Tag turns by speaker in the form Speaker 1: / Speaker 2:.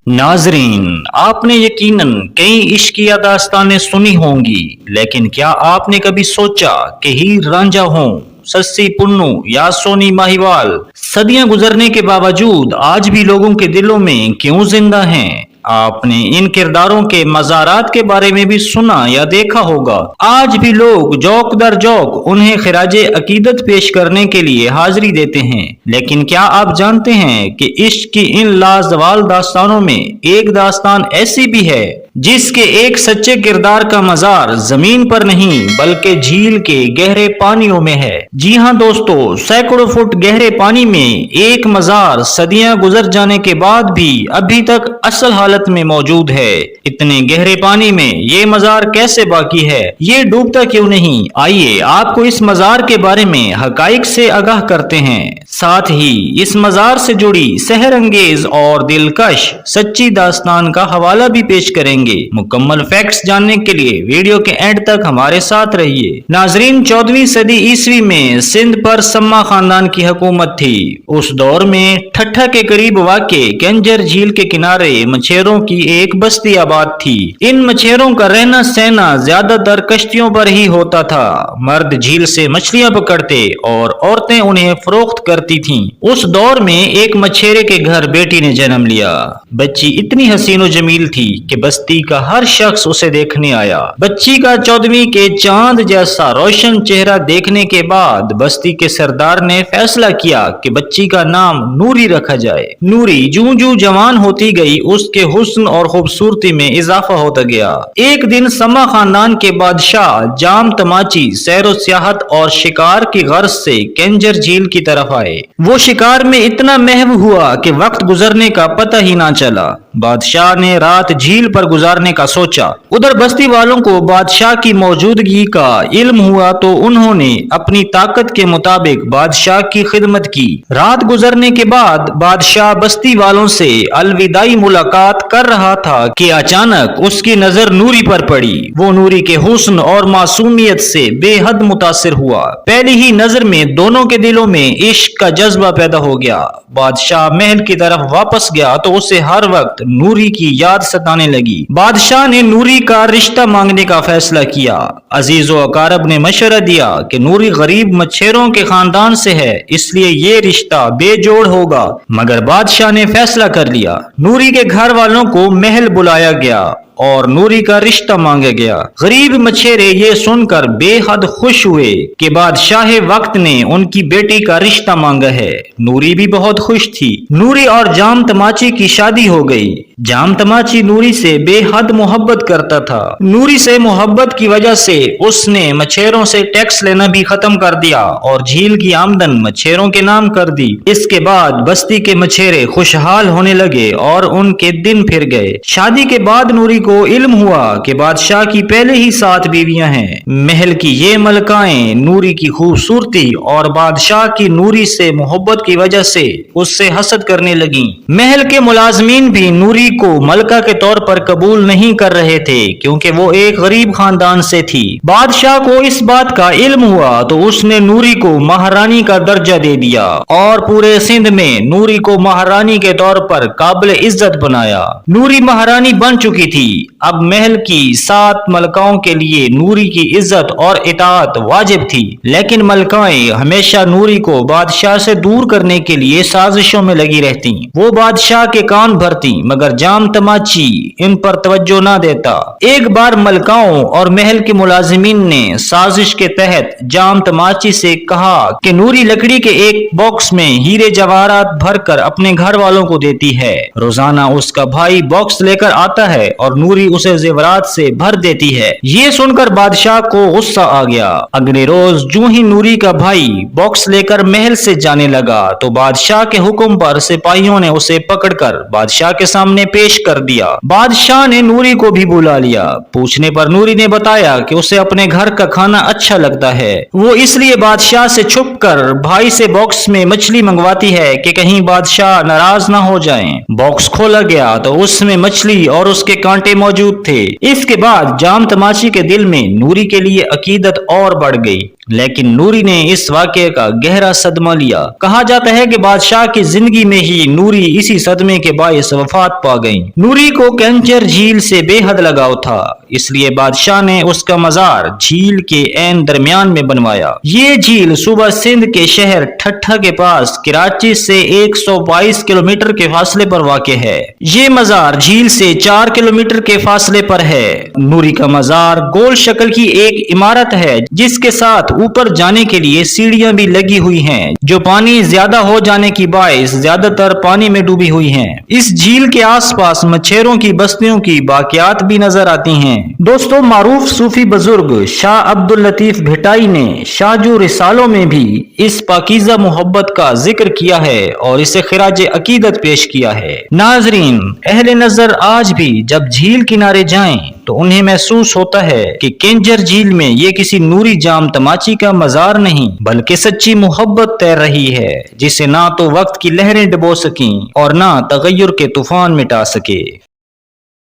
Speaker 1: नाजरीन, आपने यकीनन कई इश्किया दास्तानें सुनी होंगी, लेकिन क्या आपने कभी सोचा कि हीर रांझा हो, सस्सी पुन्नू या सोनी माहिवाल सदियां गुजरने के बावजूद आज भी लोगों के दिलों में क्यों जिंदा हैं? आपने इन किरदारों के मज़ारात के बारे में भी सुना या देखा होगा। आज भी लोग जौक दर जौक उन्हें खिराजे अकीदत पेश करने के लिए हाजिरी देते हैं। लेकिन क्या आप जानते हैं कि इश्क की इन लाजवाल दास्तानों में एक दास्तान ऐसी भी है जिसके एक सच्चे किरदार का मजार जमीन पर नहीं बल्कि झील के गहरे पानियों में है। जी हाँ दोस्तों, सैकड़ों फुट गहरे पानी में एक मजार सदियां गुजर जाने के बाद भी अभी तक असल हालत में मौजूद है। इतने गहरे पानी में ये मजार कैसे बाकी है? ये डूबता क्यों नहीं? आइए आपको इस मजार के बारे में हकाइक से आगाह करते हैं। साथ ही इस मजार से जुड़ी सहर अंगेज और दिलकश सच्ची दास्तान का हवाला भी पेश करेंगे। मुकम्मल फैक्ट्स जानने के लिए वीडियो के एंड तक हमारे साथ रहिए। नाजरीन, 14वीं सदी ईस्वी में सिंध पर सम्मा खानदान की हुकूमत थी। उस दौर में ठट्ठा के करीब वाक़े कैंजर झील के किनारे मछेरों की एक बस्ती आबाद थी। इन मछेरों का रहना सहना ज्यादातर कश्तियों पर ही होता था। मर्द झील से मछलियां पकड़ते और औरतें उन्हें फरोख्त करती थीं। उस दौर में एक मछेरे के घर बेटी ने जन्म लिया। बच्ची इतनी हसीनो जमील थी कि बस्ती का हर शख्स उसे देखने आया। बच्ची का 14वीं के चांद जैसा रोशन चेहरा देखने के बाद बस्ती के सरदार ने फैसला किया कि बच्ची का नाम नूरी रखा जाए। नूरी जूं जूं जवान होती गई उसके हुस्न और खूबसूरती में इजाफा होता गया। एक दिन सम्मा खानदान के बादशाह जाम तमाची सैरो सियाहत और शिकार की गर्ज से कैंजर झील की तरफ आए। वो शिकार में इतना महव हुआ कि वक्त गुजरने का पता ही ना चला। बादशाह ने रात झील पर गुजारने का सोचा। उधर बस्ती वालों को बादशाह की मौजूदगी का इल्म हुआ तो उन्होंने अपनी ताकत के मुताबिक बादशाह की खिदमत की। रात गुजरने के बाद बादशाह बस्ती वालों से अलविदाई मुलाकात कर रहा था कि अचानक उसकी नजर नूरी पर पड़ी। वो नूरी के हुस्न और मासूमियत से बेहद मुतासिर हुआ। पहली ही नजर में दोनों के दिलों में इश्क का जज्बा पैदा हो गया। बादशाह महल की तरफ वापस गया तो उसे हर वक्त नूरी की याद सताने लगी। बादशाह ने नूरी का रिश्ता मांगने का फैसला किया। अजीज व अकारब ने मशवरा दिया कि नूरी गरीब मछेरों के खानदान से है, इसलिए ये रिश्ता बेजोड़ होगा। मगर बादशाह ने फैसला कर लिया। नूरी के घर वालों को महल बुलाया गया और नूरी का रिश्ता मांगा गया। गरीब मछेरे ये सुनकर बेहद खुश हुए कि बादशाह वक्त ने उनकी बेटी का रिश्ता मांगा है। नूरी भी बहुत खुश थी। नूरी और जाम तमाची की शादी हो गई। जाम तमाची नूरी से बेहद मोहब्बत करता था। नूरी से मोहब्बत की वजह से उसने मछेरों से टैक्स लेना भी खत्म कर दिया और झील की आमदन मछेरों के नाम कर दी। इसके बाद बस्ती के मछेरे खुशहाल होने लगे और उनके दिन फिर गए। शादी के बाद नूरी को इल्म हुआ कि बादशाह की पहले ही 7 बीवियां हैं। महल की ये मलकाएं नूरी की खूबसूरती और बादशाह की नूरी से मोहब्बत की वजह से उससे हसद करने लगी। महल के मुलाजमीन भी नूरी को मलका के तौर पर कबूल नहीं कर रहे थे क्योंकि वो एक गरीब खानदान से थी। बादशाह को इस बात का इल्म हुआ तो उसने नूरी को महारानी का दर्जा दे दिया और पूरे सिंध में नूरी को महारानी के तौर पर काबिल इज्जत बनाया। नूरी महारानी बन चुकी थी। अब महल की 7 मलकाओं के लिए नूरी की इज्जत और इताअत वाजिब थी, लेकिन मलकाएं हमेशा नूरी को बादशाह से दूर करने के लिए साजिशों में लगी रहती। वो बादशाह के कान भरती मगर जाम तमाची इन पर तवज्जो ना देता। एक बार मलकाओं और महल के मुलाजिमीन ने साजिश के तहत जाम तमाची से कहा कि नूरी लकड़ी के एक बॉक्स में हीरे जवाहरात भरकर अपने घर वालों को देती है। रोजाना उसका भाई बॉक्स लेकर आता है और नूरी उसे जेवरात से भर देती है। ये सुनकर बादशाह को गुस्सा आ गया। अगले रोज जूं ही नूरी का भाई बॉक्स लेकर महल से जाने लगा तो बादशाह के हुक्म पर सिपाहियों ने उसे पकड़कर बादशाह के सामने पेश कर दिया। बादशाह ने नूरी को भी बुला लिया। पूछने पर नूरी ने बताया कि उसे अपने घर का खाना अच्छा लगता है। वो इसलिए बादशाह से छुपकर भाई से बॉक्स में मछली मंगवाती है कि कहीं बादशाह नाराज ना हो जाएं। बॉक्स खोला गया तो उसमें मछली और उसके कांटे मौजूद थे। इसके बाद जाम तमाची के दिल में नूरी के लिए अकीदत और बढ़ गई। لیکن نوری نے اس واقعے کا گہرا صدمہ لیا۔ کہا جاتا ہے کہ بادشاہ کی زندگی میں ہی نوری اسی صدمے کے باعث وفات پا گئیں۔ نوری کو کنجر جھیل سے بے حد لگاؤ تھا، اس لیے بادشاہ نے اس کا مزار جھیل کے عین درمیان میں بنوایا۔ یہ جھیل صوبہ سندھ کے شہر ٹھٹھا کے پاس کراچی سے 122 کلومیٹر کے فاصلے پر واقع ہے۔ یہ مزار جھیل سے 4 کلومیٹر کے فاصلے پر ہے۔ نوری کا مزار گول شکل کی ایک عمارت ہے جس کے ساتھ اوپر جانے کے لیے سیڑھیاں بھی لگی ہوئی ہیں جو پانی زیادہ ہو جانے کی باعث زیادہ تر پانی میں ڈوبی ہوئی ہیں۔ اس جھیل کے آس پاس مچھیروں کی بستیوں کی باقیات بھی نظر آتی ہیں۔ دوستو، معروف صوفی بزرگ شاہ عبد اللطیف بھٹائی نے شاہجو رسالوں میں بھی اس پاکیزہ محبت کا ذکر کیا ہے اور اسے خراج عقیدت پیش کیا ہے۔ ناظرین، اہل نظر آج بھی جب جھیل کنارے جائیں تو انہیں محسوس ہوتا ہے کہ کنجر جھیل میں یہ کسی نوری جام تماچی کا مزار نہیں بلکہ سچی محبت تیر رہی ہے جسے نہ تو وقت کی لہریں ڈبو سکیں اور نہ تغیر کے طوفان مٹا سکے۔